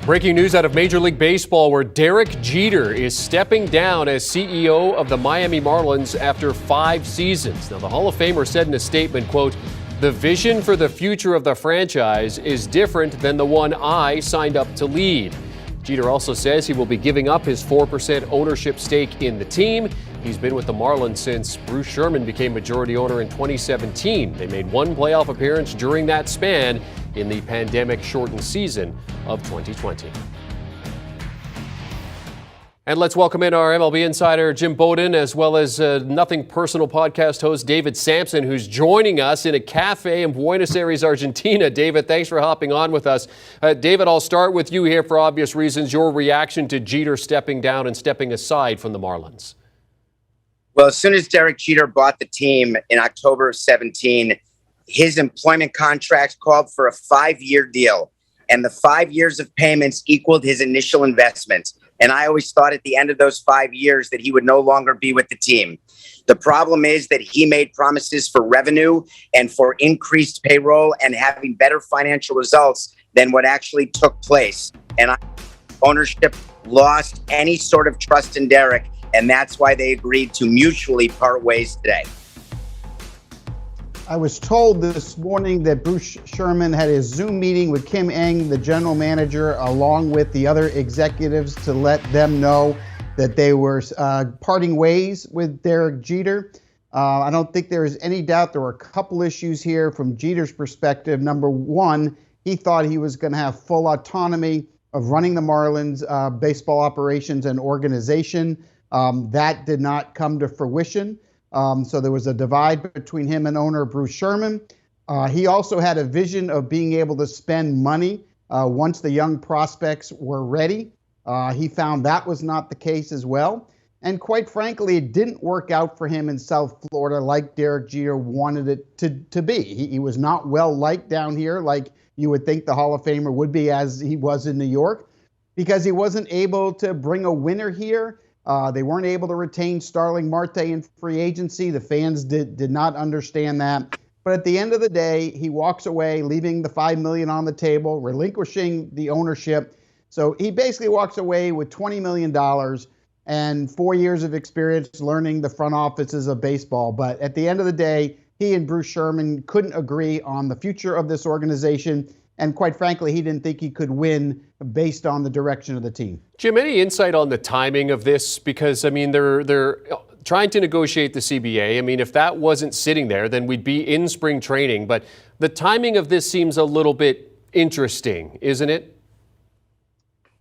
Breaking news out of Major League Baseball, where Derek Jeter is stepping down as CEO of the Miami Marlins after 5 seasons. Now, the Hall of Famer said in a statement, quote, "The vision for the future of the franchise is different than the one I signed up to lead." Jeter also says he will be giving up his 4% ownership stake in the team. He's been with the Marlins since Bruce Sherman became majority owner in 2017. They made one playoff appearance during that span in the pandemic-shortened season of 2020. And let's welcome in our MLB insider, Jim Bowden, as well as Nothing Personal podcast host David Samson, who's joining us in a cafe in Buenos Aires, Argentina. David, thanks for hopping on with us. David, I'll start with you here for obvious reasons. Your reaction to Jeter stepping down and stepping aside from the Marlins. Well, as soon as Derek Jeter bought the team in October of 17, his employment contract called for a 5-year deal, and the 5 years of payments equaled his initial investment. And I always thought at the end of those 5 years that he would no longer be with the team. The problem is that he made promises for revenue and for increased payroll and having better financial results than what actually took place. And ownership lost any sort of trust in Derek, and that's why they agreed to mutually part ways today. I was told this morning that Bruce Sherman had his Zoom meeting with Kim Ng, the general manager, along with the other executives to let them know that they were parting ways with Derek Jeter. I don't think there is any doubt there were a couple issues here from Jeter's perspective. Number one, he thought he was going to have full autonomy of running the Marlins baseball operations and organization. That did not come to fruition. So there was a divide between him and owner Bruce Sherman. He also had a vision of being able to spend money once the young prospects were ready. He found that was not the case as well. And quite frankly, it didn't work out for him in South Florida like Derek Jeter wanted it to be. He was not well liked down here like you would think the Hall of Famer would be as he was in New York, because he wasn't able to bring a winner here. They weren't able to retain Starling Marte in free agency. The fans did not understand that. But at the end of the day, he walks away, leaving the $5 million on the table, relinquishing the ownership. So he basically walks away with $20 million and 4 years of experience learning the front offices of baseball. But at the end of the day, he and Bruce Sherman couldn't agree on the future of this organization. And quite frankly, he didn't think he could win based on the direction of the team. Jim, any insight on the timing of this? Because, I mean, they're trying to negotiate the CBA. I mean, if that wasn't sitting there, then we'd be in spring training. But the timing of this seems a little bit interesting, isn't it?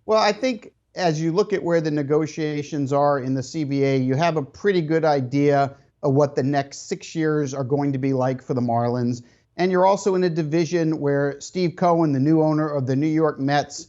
Well, I think as you look at where the negotiations are in the CBA, you have a pretty good idea of what the next 6 years are going to be like for the Marlins. And you're also in a division where Steve Cohen, the new owner of the New York Mets,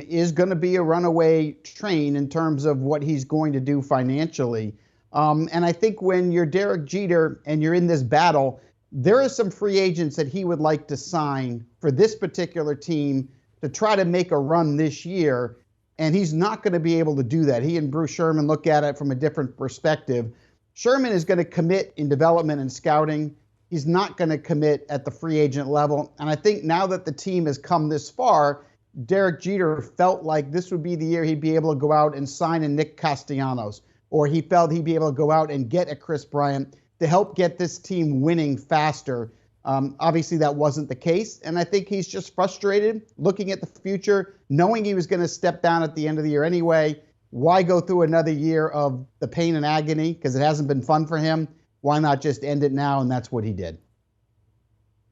is going to be a runaway train in terms of what he's going to do financially. And I think when you're Derek Jeter and you're in this battle, there are some free agents that he would like to sign for this particular team to try to make a run this year. And he's not going to be able to do that. He and Bruce Sherman look at it from a different perspective. Sherman is going to commit in development and scouting. He's not going to commit at the free agent level. And I think now that the team has come this far, Derek Jeter felt like this would be the year he'd be able to go out and sign a Nick Castellanos, or he felt he'd be able to go out and get a Chris Bryant to help get this team winning faster. Obviously, that wasn't the case. And I think he's just frustrated looking at the future, knowing he was going to step down at the end of the year anyway. Why go through another year of the pain and agony? Because it hasn't been fun for him. Why not just end it now? And that's what he did.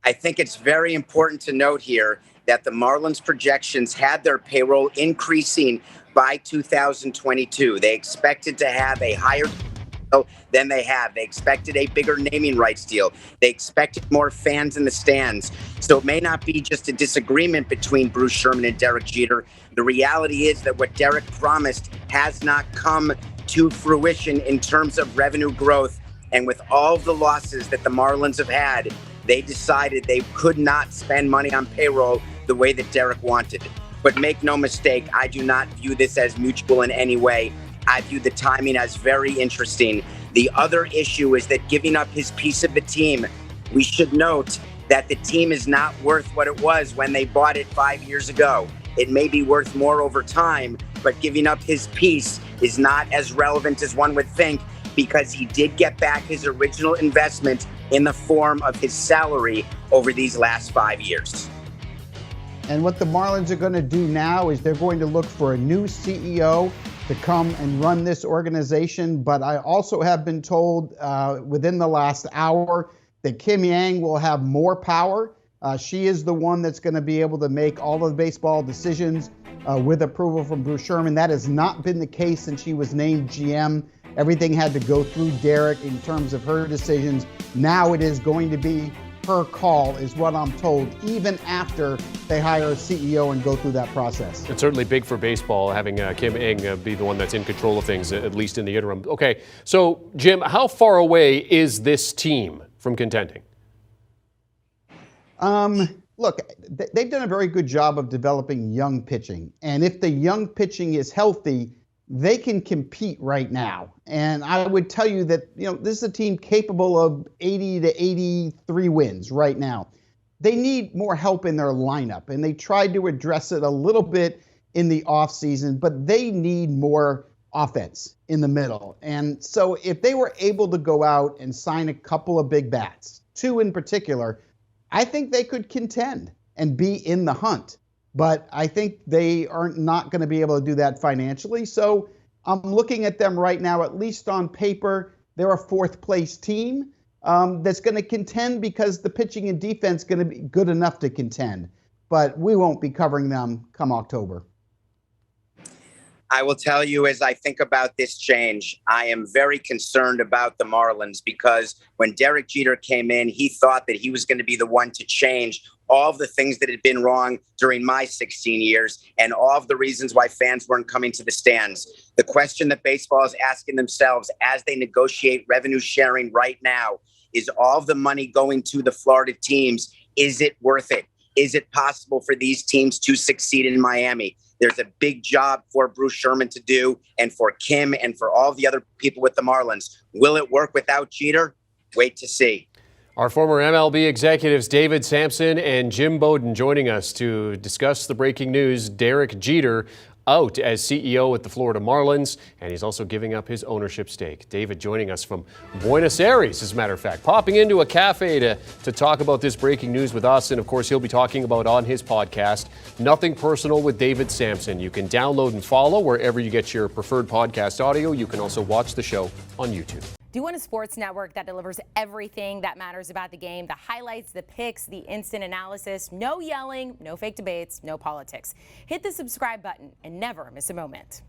I think it's very important to note here that the Marlins projections had their payroll increasing by 2022. They expected to have a higher deal than they have. They expected a bigger naming rights deal. They expected more fans in the stands. So it may not be just a disagreement between Bruce Sherman and Derek Jeter. The reality is that what Derek promised has not come to fruition in terms of revenue growth. And with all the losses that the Marlins have had, they decided they could not spend money on payroll the way that Derek wanted. But make no mistake, I do not view this as mutual in any way. I view the timing as very interesting. The other issue is that giving up his piece of the team, we should note that the team is not worth what it was when they bought it 5 years ago. It may be worth more over time, but giving up his piece is not as relevant as one would think, because he did get back his original investment in the form of his salary over these last 5 years. And what the Marlins are going to do now is they're going to look for a new CEO to come and run this organization. But I also have been told within the last hour that Kim Yang will have more power. She is the one that's going to be able to make all of the baseball decisions with approval from Bruce Sherman. That has not been the case since she was named GM. Everything had to go through Derek in terms of her decisions. Now it is going to be her call, is what I'm told, even after they hire a CEO and go through that process. It's certainly big for baseball having Kim Ng be the one that's in control of things, at least in the interim. Okay, so Jim, how far away is this team from contending? Look, they've done a very good job of developing young pitching. And if the young pitching is healthy, they can compete right now. And I would tell you that, this is a team capable of 80 to 83 wins right now. They need more help in their lineup, and they tried to address it a little bit in the offseason, but they need more offense in the middle. And so if they were able to go out and sign a couple of big bats, 2 in particular, I think they could contend and be in the hunt. But I think they are not going to be able to do that financially. So I'm looking at them right now, at least on paper, they're a 4th place team that's going to contend because the pitching and defense is going to be good enough to contend. But we won't be covering them come October. I will tell you, as I think about this change, I am very concerned about the Marlins, because when Derek Jeter came in, he thought that he was going to be the one to change all of the things that had been wrong during my 16 years and all of the reasons why fans weren't coming to the stands. The question that baseball is asking themselves as they negotiate revenue sharing right now is, all of the money going to the Florida teams, is it worth it? Is it possible for these teams to succeed in Miami? There's a big job for Bruce Sherman to do, and for Kim and for all the other people with the Marlins. Will it work without Jeter? Wait to see. Our former MLB executives David Samson and Jim Bowden joining us to discuss the breaking news. Derek Jeter out as CEO at the Florida Marlins, and he's also giving up his ownership stake. David joining us from Buenos Aires, as a matter of fact, popping into a cafe to talk about this breaking news with us. And of course, he'll be talking about on his podcast, Nothing Personal with David Samson. You can download and follow wherever you get your preferred podcast audio. You can also watch the show on YouTube. Do you want a sports network that delivers everything that matters about the game? The highlights, the picks, the instant analysis, no yelling, no fake debates, no politics. Hit the subscribe button and never miss a moment.